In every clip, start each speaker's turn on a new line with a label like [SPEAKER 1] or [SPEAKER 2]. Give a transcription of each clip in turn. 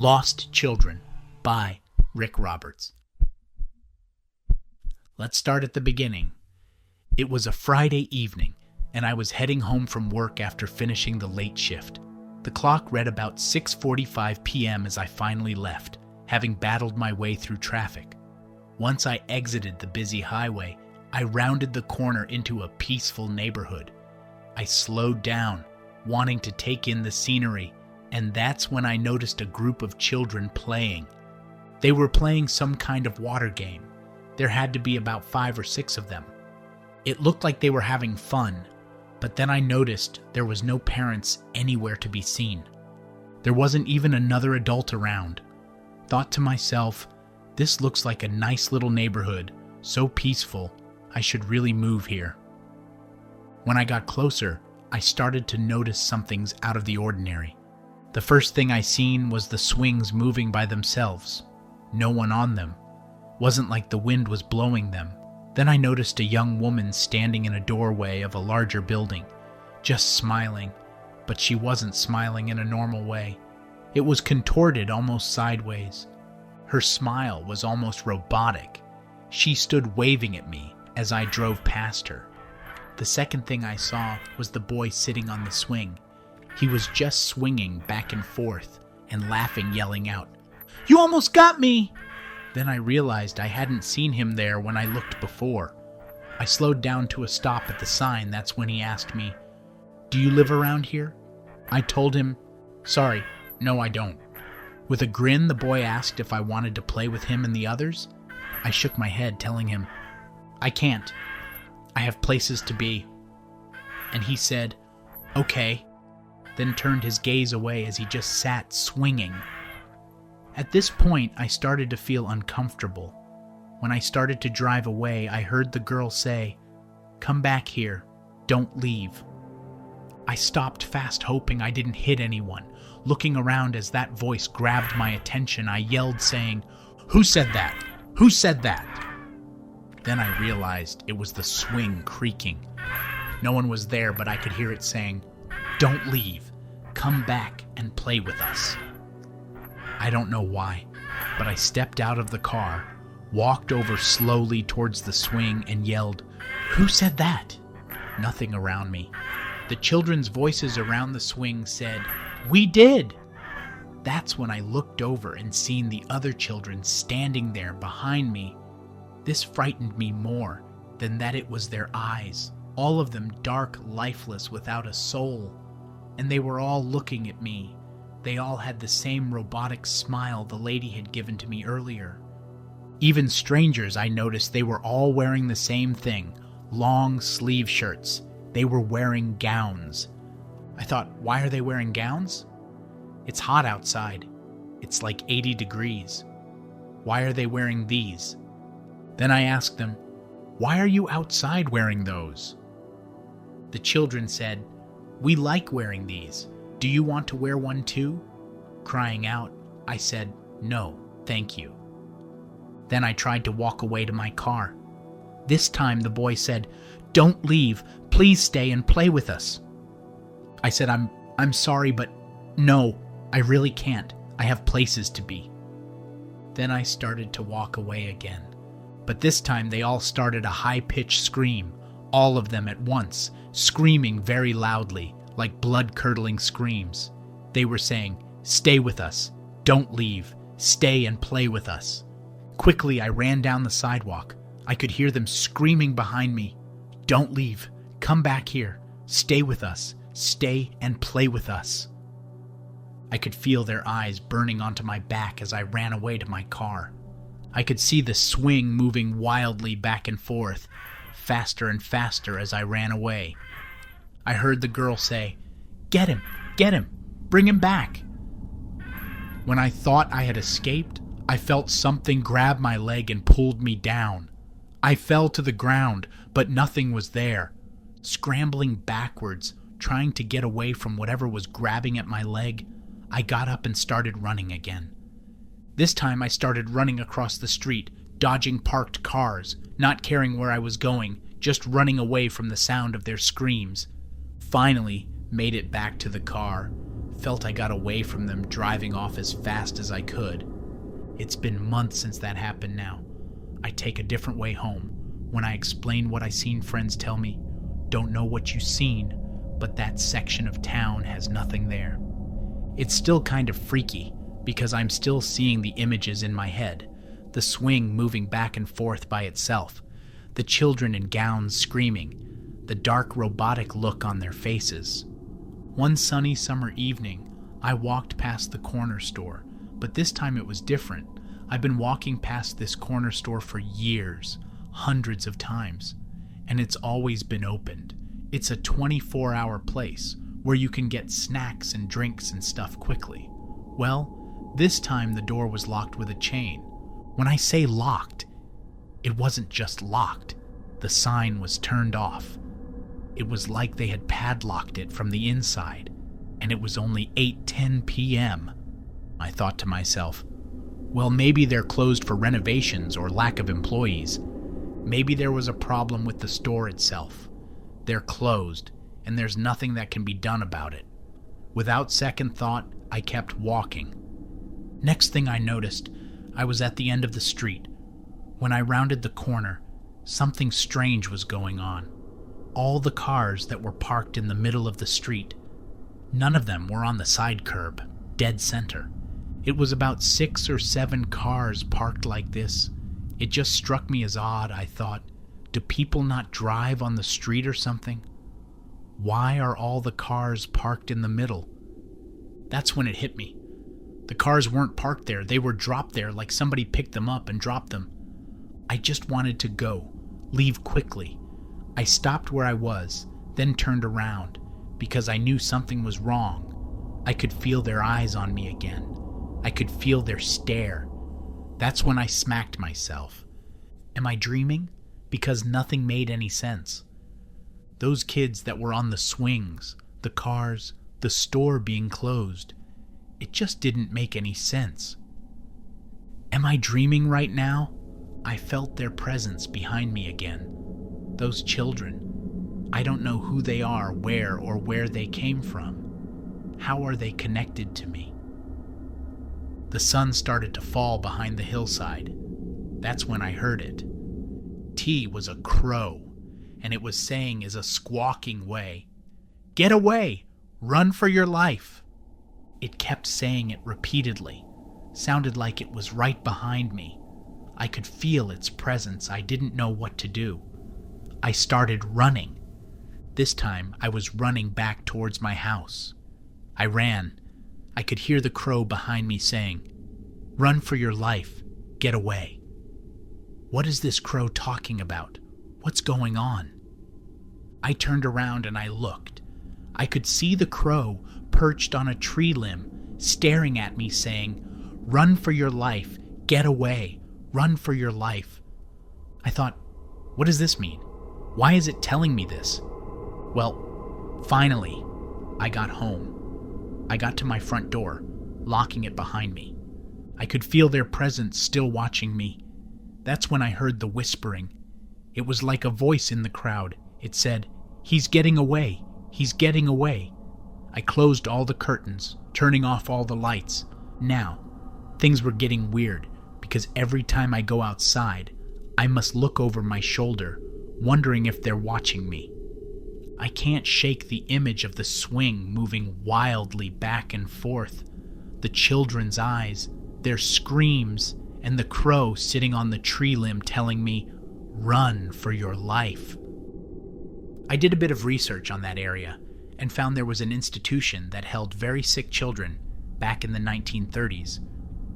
[SPEAKER 1] Lost Children by Rick Roberts. Let's start at the beginning. It was a Friday evening, and I was heading home from work after finishing the late shift. The clock read about 6:45 p.m. as I finally left, having battled my way through traffic. Once I exited the busy highway, I rounded the corner into a peaceful neighborhood. I slowed down, wanting to take in the scenery, and that's when I noticed a group of children playing. They were playing some kind of water game. There had to be about 5 or 6 of them. It looked like they were having fun, but then I noticed there was no parents anywhere to be seen. There wasn't even another adult around. Thought to myself, this looks like a nice little neighborhood, so peaceful, I should really move here. When I got closer, I started to notice something's out of the ordinary. The first thing I seen was the swings moving by themselves. No one on them. Wasn't like the wind was blowing them. Then I noticed a young woman standing in a doorway of a larger building, just smiling, but she wasn't smiling in a normal way. It was contorted almost sideways. Her smile was almost robotic. She stood waving at me as I drove past her. The second thing I saw was the boy sitting on the swing. He was just swinging back and forth and laughing, yelling out, "You almost got me!" Then I realized I hadn't seen him there when I looked before. I slowed down to a stop at the sign. That's when he asked me, "Do you live around here?" I told him, "Sorry, no I don't." With a grin, the boy asked if I wanted to play with him and the others. I shook my head, telling him, "I can't. I have places to be." And he said, "Okay," then turned his gaze away as he just sat swinging. At this point, I started to feel uncomfortable. When I started to drive away, I heard the girl say, "Come back here. Don't leave." I stopped fast, hoping I didn't hit anyone. Looking around as that voice grabbed my attention, I yelled, saying, "Who said that? Who said that?" Then I realized it was the swing creaking. No one was there, but I could hear it saying, "Don't leave. Come back and play with us." I don't know why, but I stepped out of the car, walked over slowly towards the swing, and yelled, "Who said that?" Nothing around me. The children's voices around the swing said, "We did!" That's when I looked over and seen the other children standing there behind me. This frightened me more than that it was their eyes, all of them dark, lifeless, without a soul. And they were all looking at me. They all had the same robotic smile the lady had given to me earlier. Even strangers, I noticed they were all wearing the same thing, long sleeve shirts. They were wearing gowns. I thought, why are they wearing gowns? It's hot outside. It's like 80 degrees. Why are they wearing these? Then I asked them, "Why are you outside wearing those?" The children said, "We like wearing these. Do you want to wear one too?" Crying out, I said, "No, thank you." Then I tried to walk away to my car. This time the boy said, "Don't leave. Please stay and play with us." I said, I'm sorry, but no, I really can't. I have places to be." Then I started to walk away again. But this time they all started a high-pitched scream, all of them at once, screaming very loudly, like blood-curdling screams. They were saying, "Stay with us. Don't leave. Stay and play with us." Quickly, I ran down the sidewalk. I could hear them screaming behind me, "Don't leave. Come back here. Stay with us. Stay and play with us." I could feel their eyes burning onto my back as I ran away to my car. I could see the swing moving wildly back and forth, faster and faster as I ran away. I heard the girl say, "Get him! Get him! Bring him back!" When I thought I had escaped, I felt something grab my leg and pulled me down. I fell to the ground, but nothing was there. Scrambling backwards, trying to get away from whatever was grabbing at my leg, I got up and started running again. This time I started running across the street, dodging parked cars, not caring where I was going, just running away from the sound of their screams. Finally, made it back to the car. Felt I got away from them, driving off as fast as I could. It's been months since that happened now. I take a different way home. When I explain what I seen, friends tell me, "Don't know what you seen, but that section of town has nothing there." It's still kind of freaky, because I'm still seeing the images in my head. The swing moving back and forth by itself. The children in gowns screaming. The dark robotic look on their faces. One sunny summer evening, I walked past the corner store, but this time it was different. I've been walking past this corner store for years, hundreds of times, and it's always been opened. It's a 24-hour place where you can get snacks and drinks and stuff quickly. Well, this time the door was locked with a chain. When I say locked, it wasn't just locked. The sign was turned off. It was like they had padlocked it from the inside, and it was only 8:10 p.m. I thought to myself, well, maybe they're closed for renovations or lack of employees. Maybe there was a problem with the store itself. They're closed, and there's nothing that can be done about it. Without second thought, I kept walking. Next thing I noticed, I was at the end of the street. When I rounded the corner, something strange was going on. All the cars that were parked in the middle of the street, none of them were on the side curb, dead center. It was about 6 or 7 cars parked like this. It just struck me as odd. I thought, do people not drive on the street or something? Why are all the cars parked in the middle? That's when it hit me. The cars weren't parked there. They were dropped there like somebody picked them up and dropped them. I just wanted to go, leave quickly. I stopped where I was, then turned around, because I knew something was wrong. I could feel their eyes on me again. I could feel their stare. That's when I smacked myself. Am I dreaming? Because nothing made any sense. Those kids that were on the swings, the cars, the store being closed, it just didn't make any sense. Am I dreaming right now? I felt their presence behind me again. Those children. I don't know who they are, where they came from. How are they connected to me? The sun started to fall behind the hillside. That's when I heard it. T was a crow, and it was saying in a squawking way, "Get away! Run for your life!" It kept saying it repeatedly. Sounded like it was right behind me. I could feel its presence. I didn't know what to do. I started running. This time I was running back towards my house. I ran. I could hear the crow behind me saying, "Run for your life. Get away." What is this crow talking about? What's going on? I turned around and I looked. I could see the crow perched on a tree limb, staring at me saying, "Run for your life. Get away. Run for your life." I thought, what does this mean? Why is it telling me this? Well, finally, I got home. I got to my front door, locking it behind me. I could feel their presence still watching me. That's when I heard the whispering. It was like a voice in the crowd. It said, "He's getting away. He's getting away." I closed all the curtains, turning off all the lights. Now, things were getting weird, because every time I go outside, I must look over my shoulder, wondering if they're watching me. I can't shake the image of the swing moving wildly back and forth, the children's eyes, their screams, and the crow sitting on the tree limb telling me, "Run for your life." I did a bit of research on that area and found there was an institution that held very sick children back in the 1930s.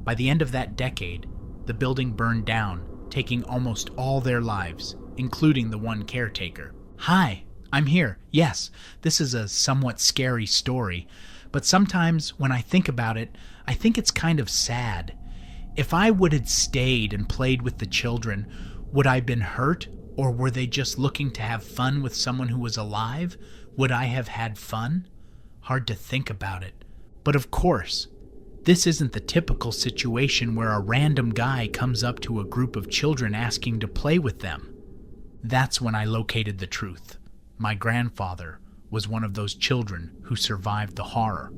[SPEAKER 1] By the end of that decade, the building burned down, taking almost all their lives, including the one caretaker. Hi, I'm here. Yes, this is a somewhat scary story, but sometimes when I think about it, I think it's kind of sad. If I would have stayed and played with the children, would I have been hurt, or were they just looking to have fun with someone who was alive? Would I have had fun? Hard to think about it. But of course, this isn't the typical situation where a random guy comes up to a group of children asking to play with them. That's when I located the truth. My grandfather was one of those children who survived the horror.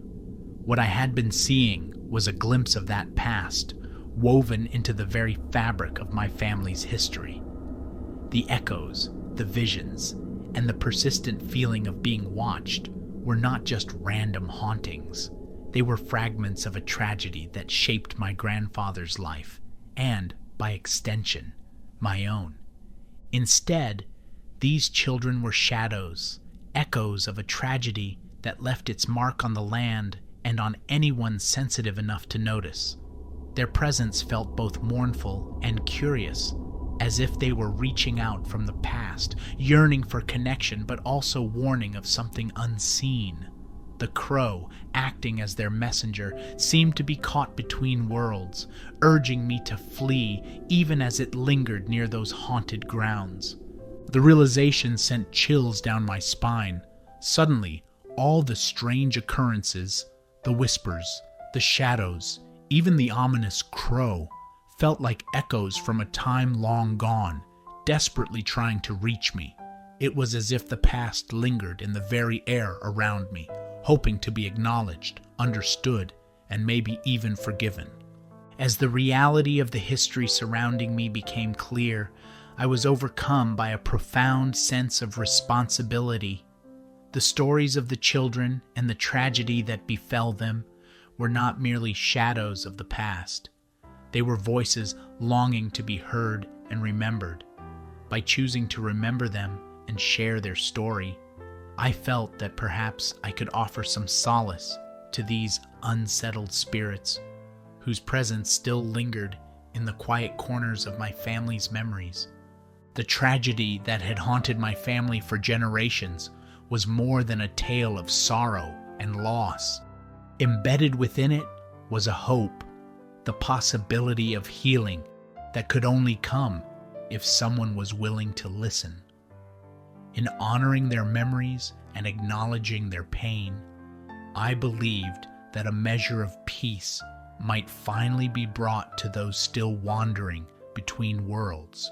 [SPEAKER 1] What I had been seeing was a glimpse of that past, woven into the very fabric of my family's history. The echoes, the visions, and the persistent feeling of being watched were not just random hauntings. They were fragments of a tragedy that shaped my grandfather's life, and, by extension, my own. Instead, these children were shadows, echoes of a tragedy that left its mark on the land and on anyone sensitive enough to notice. Their presence felt both mournful and curious, as if they were reaching out from the past, yearning for connection but also warning of something unseen. The crow, acting as their messenger, seemed to be caught between worlds, urging me to flee even as it lingered near those haunted grounds. The realization sent chills down my spine. Suddenly, all the strange occurrences, the whispers, the shadows, even the ominous crow, felt like echoes from a time long gone, desperately trying to reach me. It was as if the past lingered in the very air around me, hoping to be acknowledged, understood, and maybe even forgiven. As the reality of the history surrounding me became clear, I was overcome by a profound sense of responsibility. The stories of the children and the tragedy that befell them were not merely shadows of the past. They were voices longing to be heard and remembered. By choosing to remember them and share their story, I felt that perhaps I could offer some solace to these unsettled spirits, whose presence still lingered in the quiet corners of my family's memories. The tragedy that had haunted my family for generations was more than a tale of sorrow and loss. Embedded within it was a hope, the possibility of healing that could only come if someone was willing to listen. In honoring their memories and acknowledging their pain, I believed that a measure of peace might finally be brought to those still wandering between worlds,